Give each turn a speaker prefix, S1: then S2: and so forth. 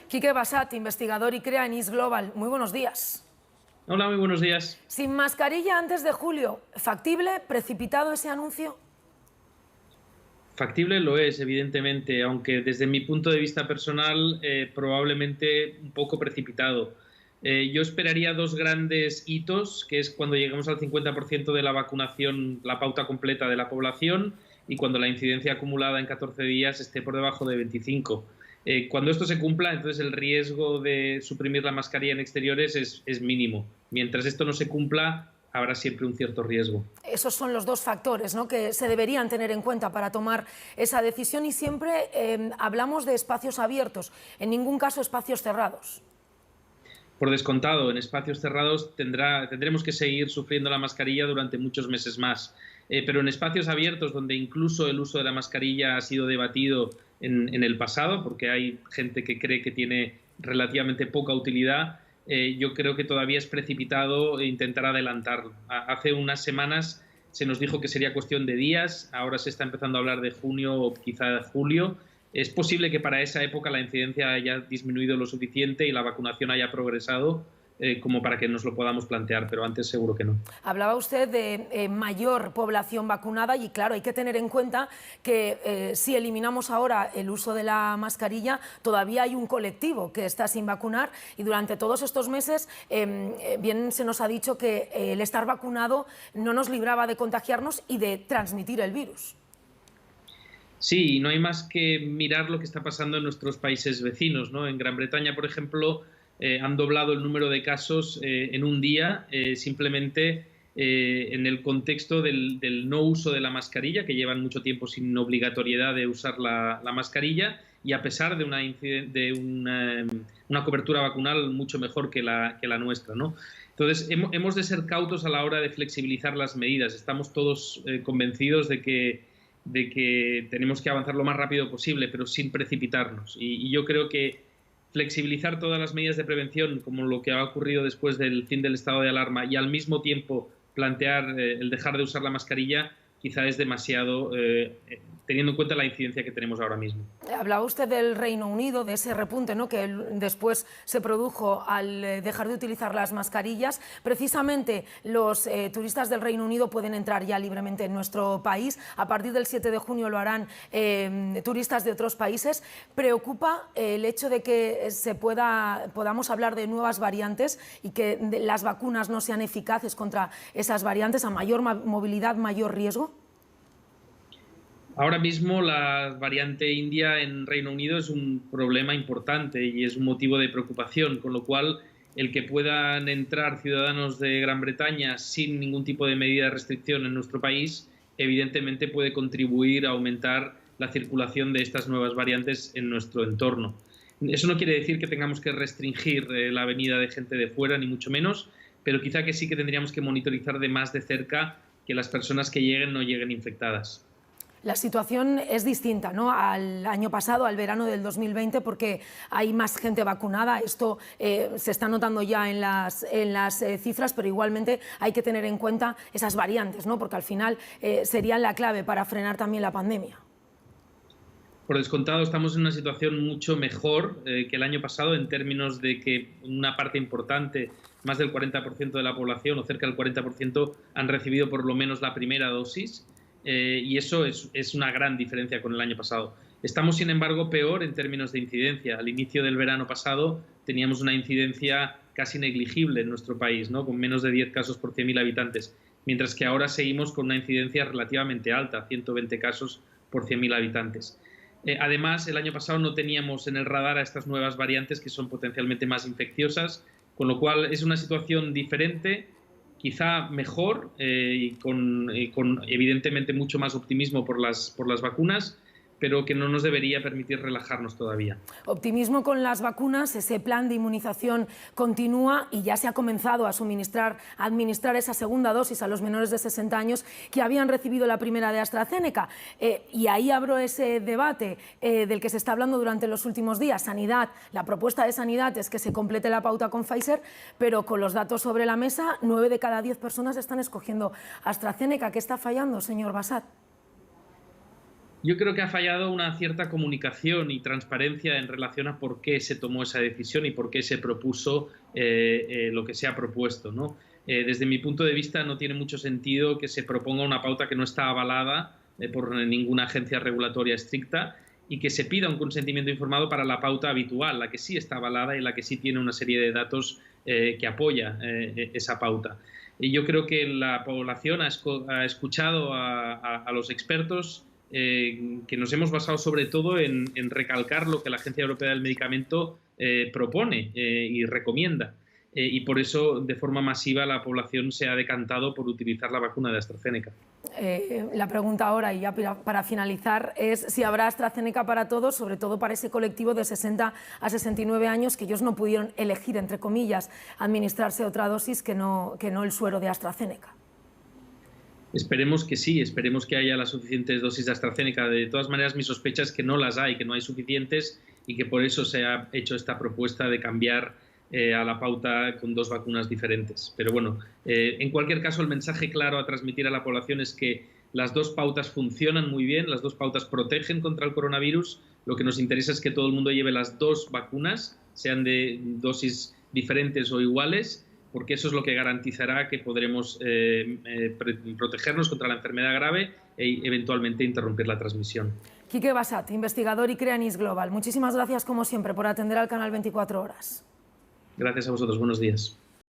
S1: Quique Bassat, investigador y crea en East Global. Muy buenos días.
S2: Hola, muy buenos días.
S1: Sin mascarilla antes de julio, ¿factible, precipitado ese anuncio?
S2: Factible lo es, evidentemente, aunque desde mi punto de vista personal probablemente un poco precipitado. Yo esperaría dos grandes hitos, que es cuando lleguemos al 50% de la vacunación, la pauta completa de la población, y cuando la incidencia acumulada en 14 días esté por debajo de 25. Cuando esto se cumpla, entonces el riesgo de suprimir la mascarilla en exteriores es mínimo. Mientras esto no se cumpla, habrá siempre un cierto riesgo.
S1: Esos son los dos factores, ¿no?, que se deberían tener en cuenta para tomar esa decisión, y siempre hablamos de espacios abiertos, en ningún caso espacios cerrados.
S2: Por descontado, en espacios cerrados tendremos que seguir sufriendo la mascarilla durante muchos meses más. Pero en espacios abiertos, donde incluso el uso de la mascarilla ha sido debatido en el pasado, porque hay gente que cree que tiene relativamente poca utilidad, yo creo que todavía es precipitado intentar adelantarlo. Hace unas semanas se nos dijo que sería cuestión de días, ahora se está empezando a hablar de junio o quizá de julio. Es posible que para esa época la incidencia haya disminuido lo suficiente y la vacunación haya progresado como para que nos lo podamos plantear, pero antes seguro que no.
S1: Hablaba usted de mayor población vacunada y, claro, hay que tener en cuenta que si eliminamos ahora el uso de la mascarilla, todavía hay un colectivo que está sin vacunar, y durante todos estos meses bien se nos ha dicho que el estar vacunado no nos libraba de contagiarnos y de transmitir el virus.
S2: Sí, no hay más que mirar lo que está pasando en nuestros países vecinos, ¿no? En Gran Bretaña, por ejemplo, han doblado el número de casos en un día, simplemente en el contexto del no uso de la mascarilla, que llevan mucho tiempo sin obligatoriedad de usar la mascarilla, y a pesar de una cobertura vacunal mucho mejor que la nuestra, ¿no? Entonces, hemos de ser cautos a la hora de flexibilizar las medidas. Estamos todos convencidos de que tenemos que avanzar lo más rápido posible, pero sin precipitarnos. Y yo creo que flexibilizar todas las medidas de prevención, como lo que ha ocurrido después del fin del estado de alarma, y al mismo tiempo plantear el dejar de usar la mascarilla, quizá es demasiado, teniendo en cuenta la incidencia que tenemos ahora mismo.
S1: Hablaba usted del Reino Unido, de ese repunte, ¿no?, que después se produjo al dejar de utilizar las mascarillas. Precisamente los turistas del Reino Unido pueden entrar ya libremente en nuestro país. A partir del 7 de junio lo harán turistas de otros países. ¿Preocupa el hecho de que podamos hablar de nuevas variantes y que las vacunas no sean eficaces contra esas variantes? A mayor movilidad, mayor riesgo.
S2: Ahora mismo la variante india en Reino Unido es un problema importante y es un motivo de preocupación, con lo cual el que puedan entrar ciudadanos de Gran Bretaña sin ningún tipo de medida de restricción en nuestro país, evidentemente puede contribuir a aumentar la circulación de estas nuevas variantes en nuestro entorno. Eso no quiere decir que tengamos que restringir la venida de gente de fuera, ni mucho menos, pero quizá que sí que tendríamos que monitorizar más de cerca que las personas que lleguen no lleguen infectadas.
S1: La situación es distinta, ¿no?, al año pasado, al verano del 2020, porque hay más gente vacunada. Esto se está notando ya en las cifras, pero igualmente hay que tener en cuenta esas variantes, ¿no?, porque al final serían la clave para frenar también la pandemia.
S2: Por descontado, estamos en una situación mucho mejor que el año pasado, en términos de que una parte importante, más del 40% de la población o cerca del 40%, han recibido por lo menos la primera dosis. Y eso es una gran diferencia con el año pasado. Estamos, sin embargo, peor en términos de incidencia. Al inicio del verano pasado teníamos una incidencia casi negligible en nuestro país, ¿no?, con menos de 10 casos por 100.000 habitantes, mientras que ahora seguimos con una incidencia relativamente alta, 120 casos por 100.000 habitantes. Además, el año pasado no teníamos en el radar a estas nuevas variantes que son potencialmente más infecciosas, con lo cual es una situación diferente, quizá mejor y con evidentemente mucho más optimismo por las vacunas, pero que no nos debería permitir relajarnos todavía.
S1: Optimismo con las vacunas. Ese plan de inmunización continúa y ya se ha comenzado a administrar esa segunda dosis a los menores de 60 años que habían recibido la primera de AstraZeneca. Y ahí abro ese debate del que se está hablando durante los últimos días. Sanidad, la propuesta de Sanidad es que se complete la pauta con Pfizer, pero con los datos sobre la mesa, 9 de cada 10 personas están escogiendo AstraZeneca. ¿Qué está fallando, señor Bassat?
S2: Yo creo que ha fallado una cierta comunicación y transparencia en relación a por qué se tomó esa decisión y por qué se propuso lo que se ha propuesto, ¿no? Desde mi punto de vista no tiene mucho sentido que se proponga una pauta que no está avalada por ninguna agencia regulatoria estricta y que se pida un consentimiento informado para la pauta habitual, la que sí está avalada y la que sí tiene una serie de datos que apoya esa pauta. Y yo creo que la población ha escuchado a los expertos, que nos hemos basado sobre todo en recalcar lo que la Agencia Europea del Medicamento propone y recomienda. Y por eso, de forma masiva, la población se ha decantado por utilizar la vacuna de AstraZeneca.
S1: La pregunta ahora, y ya para finalizar, es si habrá AstraZeneca para todos, sobre todo para ese colectivo de 60 a 69 años que ellos no pudieron elegir, entre comillas, administrarse otra dosis que no el suero de AstraZeneca.
S2: Esperemos que sí, esperemos que haya las suficientes dosis de AstraZeneca. De todas maneras, mi sospecha es que no las hay, que no hay suficientes y que por eso se ha hecho esta propuesta de cambiar a la pauta con 2 vacunas diferentes. Pero bueno, en cualquier caso, el mensaje claro a transmitir a la población es que las 2 pautas funcionan muy bien, las 2 pautas protegen contra el coronavirus. Lo que nos interesa es que todo el mundo lleve las 2 vacunas, sean de dosis diferentes o iguales, porque eso es lo que garantizará que podremos protegernos contra la enfermedad grave e eventualmente interrumpir la transmisión.
S1: Quique Bassat, investigador y Creanis Global. Muchísimas gracias, como siempre, por atender al canal 24 Horas.
S2: Gracias a vosotros. Buenos días.